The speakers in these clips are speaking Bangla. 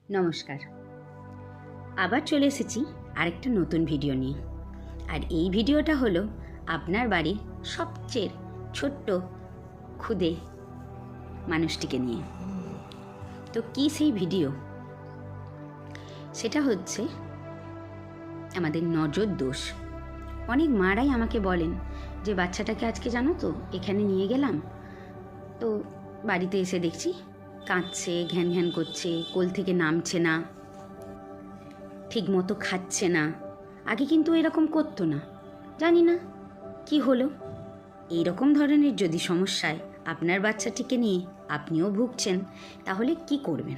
নমস্কার। আবার চলে এসেছি আরেকটা নতুন ভিডিও নিয়ে। আর এই ভিডিওটা হলো আপনার বাড়ির সবচেয়ে ছোট্ট ক্ষুদে মানুষটিকে নিয়ে। তো কী সেই ভিডিও? সেটা হচ্ছে আমাদের নজর দোষ। অনেক মারাই আমাকে বলেন যে বাচ্চাটাকে আজকে জানো তো এখানে নিয়ে গেলাম, তো বাড়িতে এসে দেখছি কাঁদছে, ঘ্যান ঘ্যান করছে, কোল থেকে নামছে না, ঠিক মতো খাচ্ছে না। আগে কিন্তু এরকম করতো না, জানি না কি হলো। এইরকম ধরনের যদি সমস্যায় আপনার বাচ্চাটিকে নিয়ে আপনিও ভুগছেন, তাহলে কি করবেন?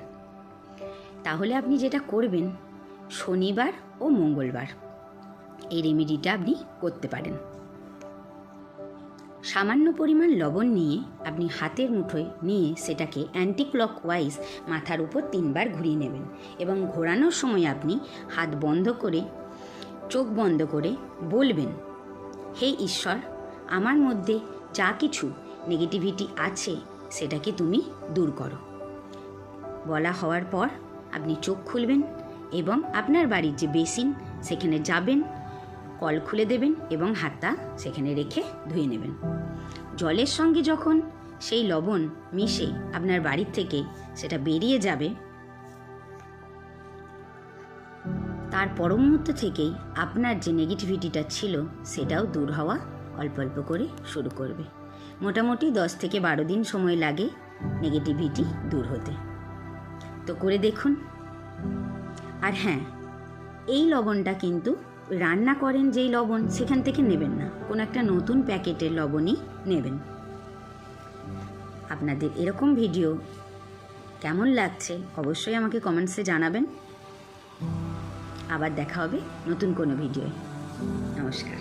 তাহলে আপনি যেটা করবেন, শনিবার ও মঙ্গলবার এই রেমেডিটা আপনি করতে পারেন। সামান্য পরিমাণ লবণ নিয়ে আপনি হাতের মুঠোয় নিয়ে সেটাকে অ্যান্টি ক্লকওয়াইজ মাথার উপর 3 বার ঘুরিয়ে নেবেন এবং ঘোরানোর সময় আপনি হাত বন্ধ করে, চোখ বন্ধ করে বলবেন, হে ঈশ্বর, আমার মধ্যে যা কিছু নেগেটিভিটি আছে সেটাকে তুমি দূর করো। বলা হওয়ার পর আপনি চোখ খুলবেন এবং আপনার বাড়ির যে বেসিন সেখানে যাবেন, কল খুলে দেবেন এবং হাতটা সেখানে রেখে ধুয়ে নেবেন। জলের সঙ্গে যখন সেই লবণ মিশে আপনার বাড়ির থেকে সেটা বেরিয়ে যাবে, তার পর মুহূর্ত থেকেই আপনার যে নেগেটিভিটিটা ছিল সেটাও দূর হওয়া অল্প অল্প করে শুরু করবে। মোটামুটি 10 থেকে 12 দিন সময় লাগে নেগেটিভিটি দূর হতে। তো করে দেখুন। আর হ্যাঁ, এই লবণটা কিন্তু রান্না করেন যেই লবণ সেখান থেকে নেবেন না, কোনো একটা নতুন প্যাকেটের লবণই নেবেন। আপনাদের এরকম ভিডিও কেমন লাগছে অবশ্যই আমাকে কমেন্টসে জানাবেন। আবার দেখা হবে নতুন কোনো ভিডিওয়। নমস্কার।